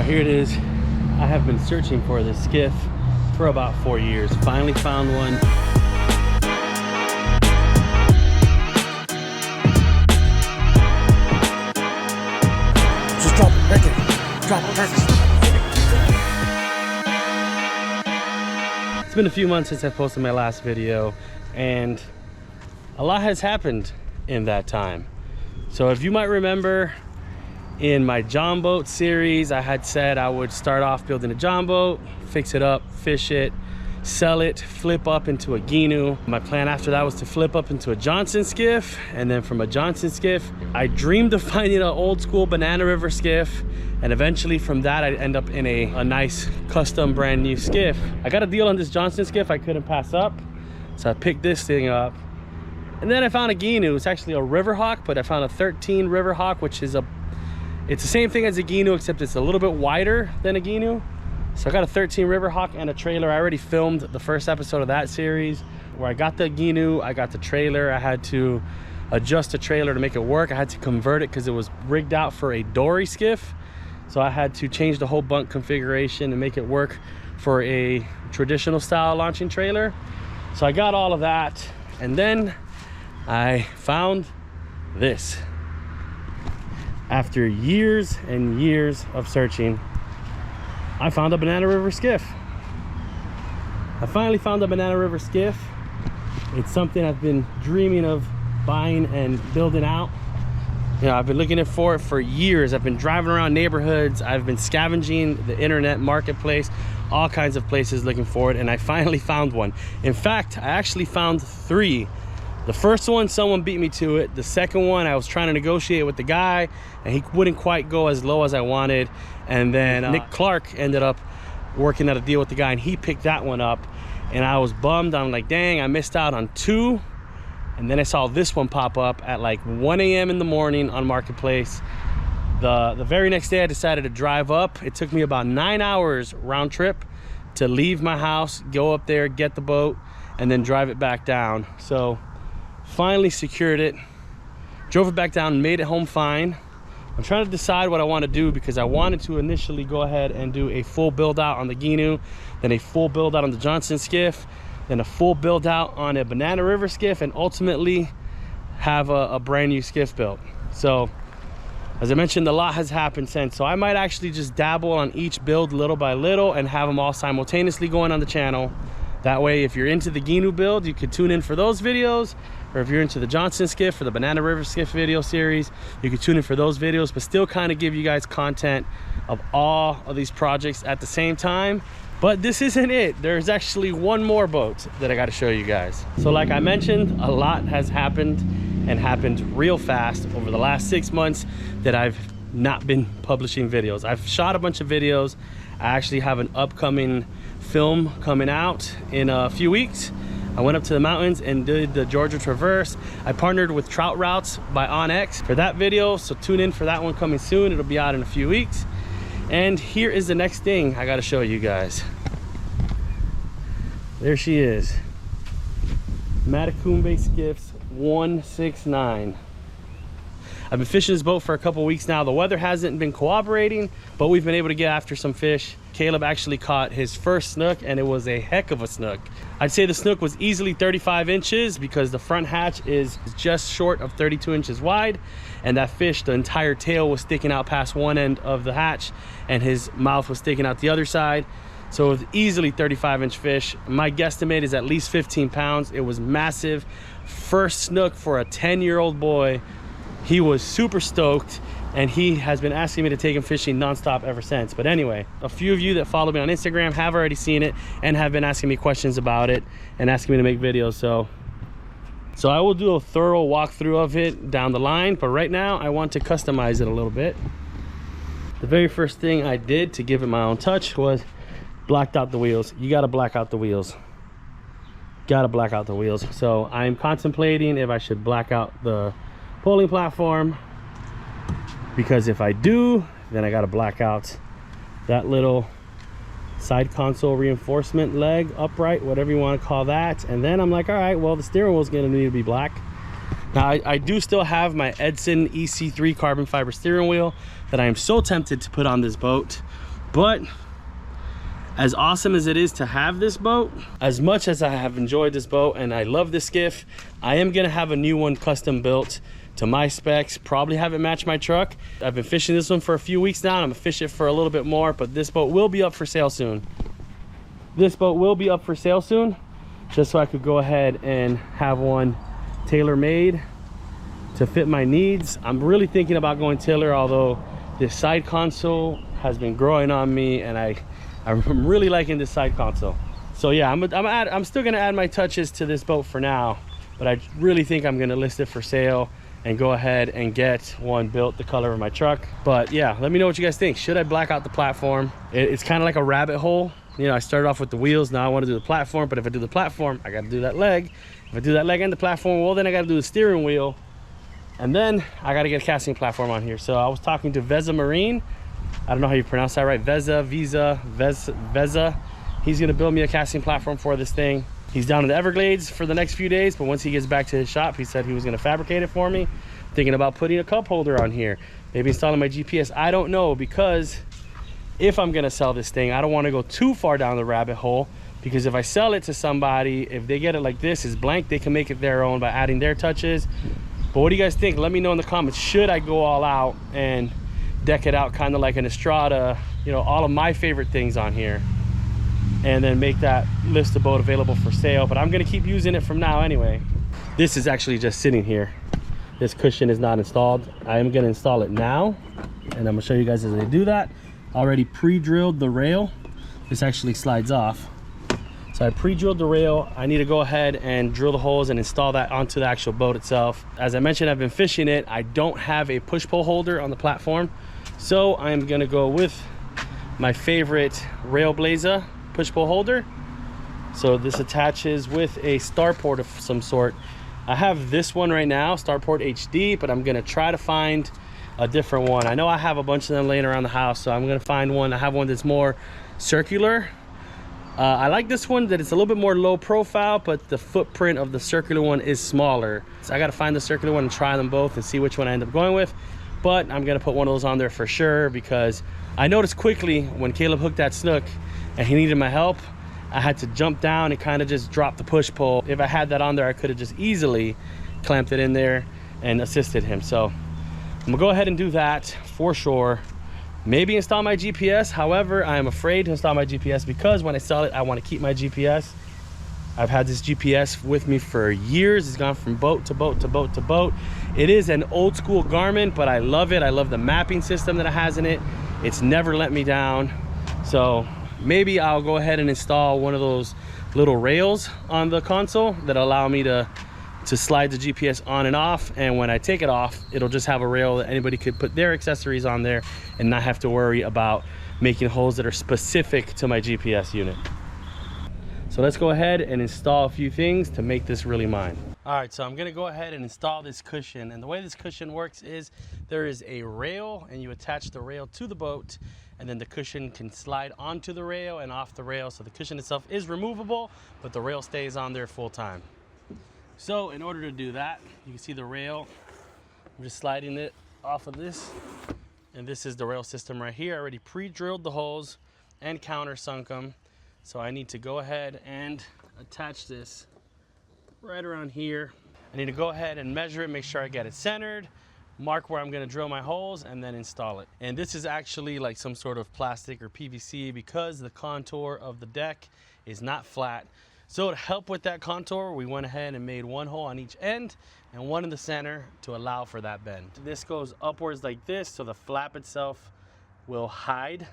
here it is. I have been searching for this skiff for about 4 years. Finally found one. Just drop it right there. Drop it perfect. It's been a few months since I posted my last video, and a lot has happened in that time. So if you might remember, in my John boat series, I had said I would start off building a John boat, fix it up, fish it, sell it, flip up into a Gheenoe. My plan after that was to flip up into a Johnsen Skiff, and then from a Johnsen Skiff, I dreamed of finding an old school Banana River Skiff, and eventually from that I'd end up in a nice custom brand new skiff. I got a deal on this Johnsen Skiff I couldn't pass up, so I picked this thing up. And then I found a Gheenoe. It's actually a River Hawk, but I found a 13 River Hawk, which is it's the same thing as a Gheenoe, except it's a little bit wider than a Gheenoe. So I got a 13 River Hawk and a trailer. I already filmed the first episode of that series where I got the Gheenoe, I got the trailer. I had to adjust the trailer to make it work. I had to convert it because it was rigged out for a dory skiff. So I had to change the whole bunk configuration and make it work for a traditional style launching trailer. So I got all of that, and then I found this. After years and years of searching, I found a Banana River Skiff. I finally found a Banana River Skiff. It's something I've been dreaming of buying and building out. You know, I've been looking for it for years. I've been driving around neighborhoods. I've been scavenging the internet marketplace, all kinds of places looking for it, and I finally found one. In fact, I actually found 3. The first one, someone beat me to it. The second one, I was trying to negotiate with the guy, and he wouldn't quite go as low as I wanted. And then Nick Clark ended up working out a deal with the guy, and he picked that one up. And I was bummed. I'm like, dang, I missed out on 2. And then I saw this one pop up at like 1 a.m. in the morning on Marketplace. The very next day, I decided to drive up. It took me about 9 hours round trip to leave my house, go up there, get the boat, and then drive it back down. So finally secured it, drove it back down, made it home fine. I'm trying to decide what I want to do, because I wanted to initially go ahead and do a full build out on the Gheenoe, then a full build out on the Johnsen Skiff, then a full build out on a Banana River Skiff, and ultimately have a brand new skiff built. So as I mentioned, a lot has happened since, so I might actually just dabble on each build little by little and have them all simultaneously going on the channel. That way, if you're into the Gheenoe build, you could tune in for those videos, or if you're into the Johnsen Skiff or the Banana River Skiff video series, you could tune in for those videos, but still kind of give you guys content of all of these projects at the same time. But this isn't it. There's actually one more boat that I got to show you guys. So like I mentioned, a lot has happened, and happened real fast over the last 6 months that I've not been publishing videos. I've shot a bunch of videos. I actually have an upcoming film coming out in a few weeks. I went up to the mountains and did the Georgia Traverse. I partnered with Trout Routes by OnX for that video, so tune in for that one coming soon. It'll be out in a few weeks. And here is the next thing I got to show you guys. There she is, Matecumbe Skiffs 169. I've been fishing this boat for a couple weeks now. The weather hasn't been cooperating, but we've been able to get after some fish. Caleb actually caught his first snook, and it was a heck of a snook. I'd say the snook was easily 35 inches because the front hatch is just short of 32 inches wide, and that fish, the entire tail was sticking out past one end of the hatch, and his mouth was sticking out the other side. So it was easily 35-inch fish. My guesstimate is at least 15 pounds. It was massive. First snook for a 10-year-old boy. He was super stoked, and he has been asking me to take him fishing nonstop ever since. But anyway, a few of you that follow me on Instagram have already seen it and have been asking me questions about it and asking me to make videos. So I will do a thorough walkthrough of it down the line, but right now I want to customize it a little bit. The very first thing I did to give it my own touch was blacked out the wheels. You got to black out the wheels. Got to black out the wheels. So I'm contemplating if I should black out the polling platform, because if I do, then I got to black out that little side console reinforcement leg, upright, whatever you want to call that. And then I'm like, all right, well, the steering wheel is going to need to be black. Now I do still have my Edson EC3 carbon fiber steering wheel that I am so tempted to put on this boat, But as awesome as it is to have this boat, as much as I have enjoyed this boat and I love this skiff, I am gonna have a new one custom built to my specs, probably have it match my truck. I've been fishing this one for a few weeks now, and I'm gonna fish it for a little bit more, but this boat will be up for sale soon. This boat will be up for sale soon, just so I could go ahead and have one tailor-made to fit my needs. I'm really thinking about going tailor, although this side console has been growing on me, and I'm really liking this side console. So yeah, I'm still gonna add my touches to this boat for now, but I really think I'm gonna list it for sale and go ahead and get one built the color of my truck. But yeah, let me know what you guys think. Should I black out the platform? It's kind of like a rabbit hole. You know, I started off with the wheels, now I want to do the platform, but if I do the platform, I got to do that leg. If I do that leg and the platform, well, then I got to do the steering wheel, and then I got to get a casting platform on here. So I was talking to Veza Marine. I don't know how you pronounce that right. Veza. He's going to build me a casting platform for this thing. He's down in the Everglades for the next few days, but once he gets back to his shop, he said he was going to fabricate it for me. Thinking about putting a cup holder on here, maybe installing my GPS. I don't know, because if I'm gonna sell this thing, I don't want to go too far down the rabbit hole, because if I sell it to somebody, if they get it like this, is blank, they can make it their own by adding their touches. But what do you guys think? Let me know in the comments. Should I go all out and deck it out kind of like an Estrada, you know, all of my favorite things on here, and then make that list of boat available for sale? But I'm gonna keep using it from now anyway. This is actually just sitting here. This cushion is not installed. I am gonna install it now, and I'm gonna show you guys as I do that. Already pre-drilled the rail. This actually slides off. So I pre-drilled the rail. I need to go ahead and drill the holes and install that onto the actual boat itself. As I mentioned, I've been fishing it. I don't have a push-pull holder on the platform, so I'm gonna go with my favorite Railblaza push-pull holder. So this attaches with a starport of some sort. I have this one right now, Starport HD, but I'm gonna try to find a different one. I know I have a bunch of them laying around the house, so I'm gonna find one. I have one that's more circular. I like this one, that it's a little bit more low profile, but the footprint of the circular one is smaller. So I gotta find the circular one and try them both and see which one I end up going with. But I'm gonna put one of those on there for sure, because I noticed quickly when Caleb hooked that snook and he needed my help, I had to jump down and kind of just drop the push pull. If I had that on there, I could have just easily clamped it in there and assisted him. So I'm gonna go ahead and do that for sure. Maybe install my GPS. However, I am afraid to install my GPS, because when I sell it, I want to keep my GPS. I've had this GPS with me for years. It's gone from boat to boat to boat to boat. It is an old school Garmin, but I love it. I love the mapping system that it has in it. It's never let me down. So maybe I'll go ahead and install one of those little rails on the console that allow me to slide the GPS on and off, and when I take it off, it'll just have a rail that anybody could put their accessories on there and not have to worry about making holes that are specific to my GPS unit. So let's go ahead and install a few things to make this really mine. All right, so I'm gonna go ahead and install this cushion, and the way this cushion works is there is a rail, and you attach the rail to the boat, and then the cushion can slide onto the rail and off the rail. So the cushion itself is removable, but the rail stays on there full time. So in order to do that, you can see the rail. I'm just sliding it off of this, and this is the rail system right here. I already pre-drilled the holes and countersunk them. So I need to go ahead and attach this right around here. I need to go ahead and measure it, make sure I get it centered, mark where I'm gonna drill my holes, and then install it. And this is actually like some sort of plastic or PVC, because the contour of the deck is not flat. So to help with that contour, we went ahead and made one hole on each end and one in the center to allow for that bend. This goes upwards like this, so the flap itself will hide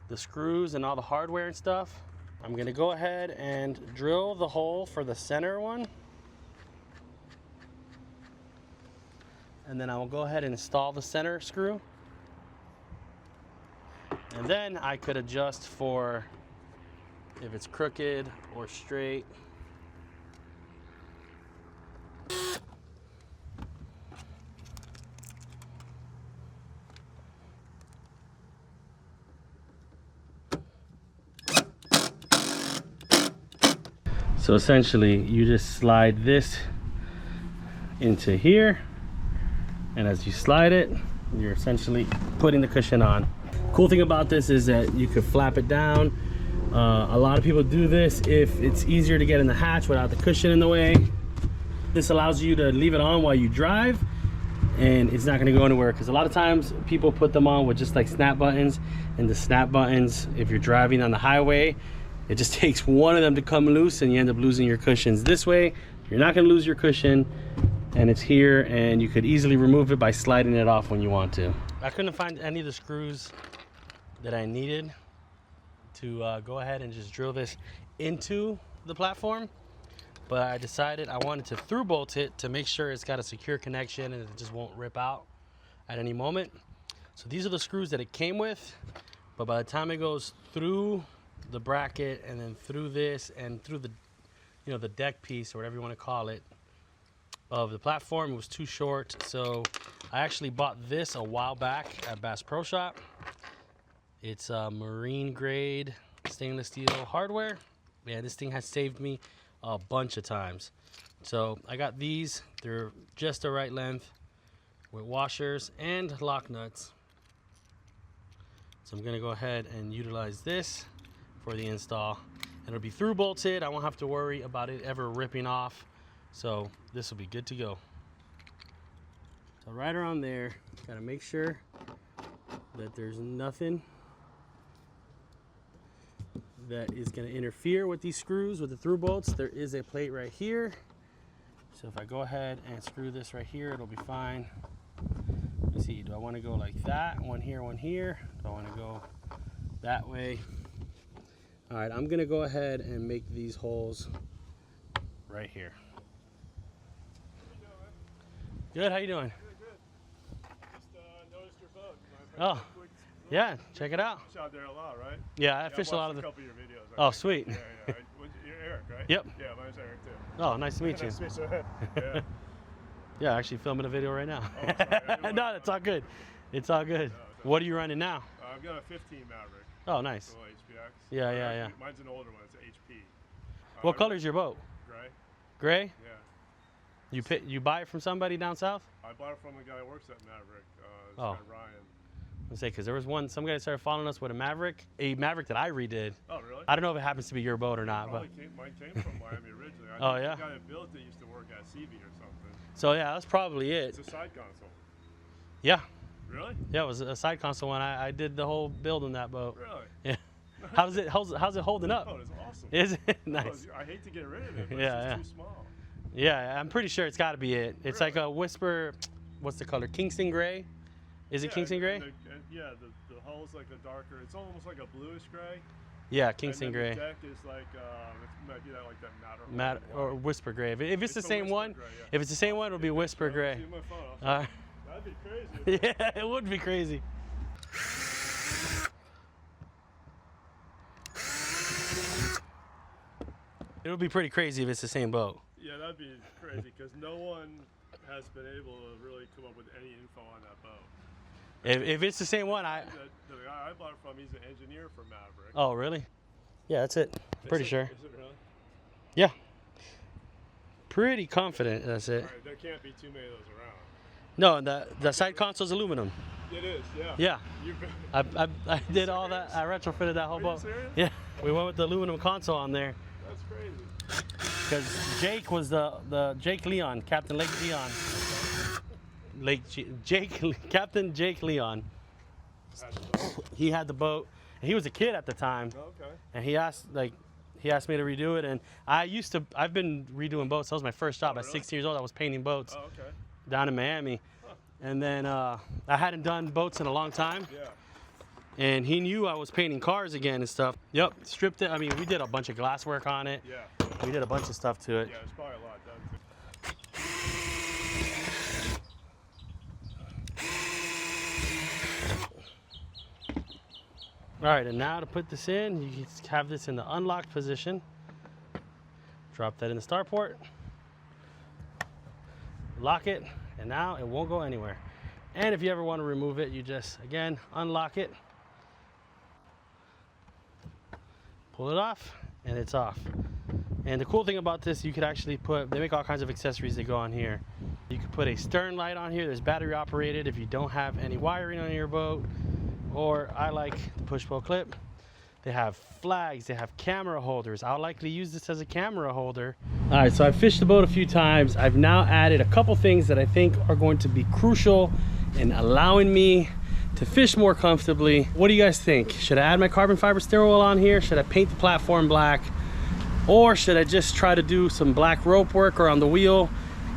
the screws and all the hardware and stuff. I'm gonna go ahead and drill the hole for the center one. And then I will go ahead and install the center screw. And then I could adjust for if it's crooked or straight. So essentially, you just slide this into here, and as you slide it, you're essentially putting the cushion on. Cool thing about this is that you could flap it down. A lot of people do this if it's easier to get in the hatch without the cushion in the way. This allows you to leave it on while you drive, and it's not going to go anywhere, because a lot of times people put them on with just like snap buttons, and the snap buttons, if you're driving on the highway, it just takes one of them to come loose and you end up losing your cushions. This way you're not going to lose your cushion, and it's here, and you could easily remove it by sliding it off when you want to. I couldn't find any of the screws that I needed to go ahead and just drill this into the platform, but I decided I wanted to through bolt it to make sure it's got a secure connection and it just won't rip out at any moment. So these are the screws that it came with, but by the time it goes through the bracket and then through this and through the, you know, the deck piece or whatever you want to call it of the platform, it was too short. So I actually bought this a while back at Bass Pro Shop. It's marine grade stainless steel hardware. Yeah, this thing has saved me a bunch of times. So I got these. They're just the right length with washers and lock nuts. So I'm gonna go ahead and utilize this for the install. It'll be through bolted. I won't have to worry about it ever ripping off. So this will be good to go. So right around there, gotta make sure that there's nothing that is going to interfere with these screws with the through bolts. There is a plate right here, so if I go ahead and screw this right here, it'll be fine. Let's see, do I want to go like that, one here, do I want to go that way? All right, I'm gonna go ahead and make these holes right here. Good, how you doing? Good. Just noticed your boat. Oh, yeah, check it out. Fish out there a lot, right? Yeah, I fish a lot of a the. couple of your videos. Oh, sweet. Yeah. You're Eric, right? Yep. Yeah, my name's Eric too. Oh, nice to meet you. Nice to meet you. Yeah. Yeah, actually filming a video right now. Oh, sorry. No, it's all good. It's all good. What are you running now? I've got a 15 Maverick. Oh, nice. Little HPX. Yeah. Mine's an older one. It's an HP. What color is your boat? Gray. Gray? Yeah. You buy it from somebody down south? I bought it from the guy who works at Maverick. This Oh. guy Ryan. Let's say, because there was some guy started following us with a Maverick that I redid. Oh, really? I don't know if it happens to be your boat or not, but Mine came from Miami originally. I Oh, think yeah? The guy that built it used to work at CV or something. so yeah, that's probably It's it. a side console. Yeah, Really? yeah, it was a side console one. I did the whole build on that boat. Really? Yeah. How's it holding up? Oh, it's awesome. Is it nice? I hate to get rid of it, but Yeah, it's just too small. Yeah, I'm pretty sure it's got to be it. It's Really? like a Whisper. What's the color? Kingston gray. Is it Kingston gray? Yeah, the hull's like a darker. It's almost like a bluish gray. Yeah, Kingston and then gray. The deck is like it might be that like that Matte or Whisper gray. If it's the a same Whisper one, gray, yeah. if it's the same one, it'll be Whisper gray. See my phone. That'd be crazy. Yeah, it would be crazy. It would be pretty crazy if it's the same boat. Yeah, that'd be crazy because no one has been able to really come up with any info on that boat. If it's the same one, The guy I bought it from, he's an engineer for Maverick. Oh, really? Yeah, that's it. Pretty sure. Is it really? Yeah. Pretty confident that's it. All right, there can't be too many of those around. No, the side console's aluminum. It is, yeah. Yeah. You've been, I did all that. I retrofitted that whole Are you boat. serious? Yeah. We went with the aluminum console on there that's crazy. because Jake was the Jake Leon, Captain Lake Leon. Captain Jake Leon. He had the boat, and he was a kid at the time. Okay. And he asked me to redo it, and I've been redoing boats. That was my first job. Oh, At really? 16 years old, I was painting boats Oh, okay. down in Miami. And then I hadn't done boats in a long time. Yeah. And he knew I was painting cars again and stuff. Yep, stripped it. I mean, we did a bunch of glass work on it. Yeah. We did a bunch of stuff to it. Yeah, there's probably a lot done too. All right, and now to put this in, you can have this in the unlocked position. Drop that in the starport. Lock it, and now it won't go anywhere. And if you ever want to remove it, you just, again, unlock it. Pull it off, and it's off. And the cool thing about this, you could actually they make all kinds of accessories that go on here. You could put a stern light on here that's battery operated if you don't have any wiring on your boat. or I like the push pull clip. They have flags, they have camera holders. I'll likely use this as a camera holder. All right, so I've fished the boat a few times. I've now added a couple things that I think are going to be crucial in allowing me to fish more comfortably. What do you guys think? Should I add my carbon fiber steering wheel on here? Should I paint the platform black? Or should I just try to do some black rope work around the wheel?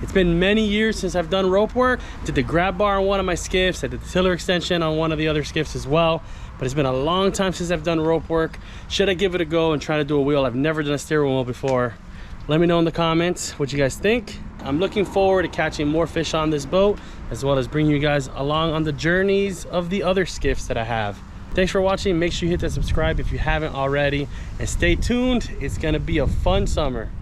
It's been many years since I've done rope work. Did the grab bar on one of my skiffs. I did the tiller extension on one of the other skiffs as well. But it's been a long time since I've done rope work. Should I give it a go and try to do a wheel? I've never done a steering wheel before. Let me know in the comments what you guys think. I'm looking forward to catching more fish on this boat, as well as bringing you guys along on the journeys of the other skiffs that I have. Thanks for watching. Make sure you hit that subscribe if you haven't already, and stay tuned. It's gonna be a fun summer.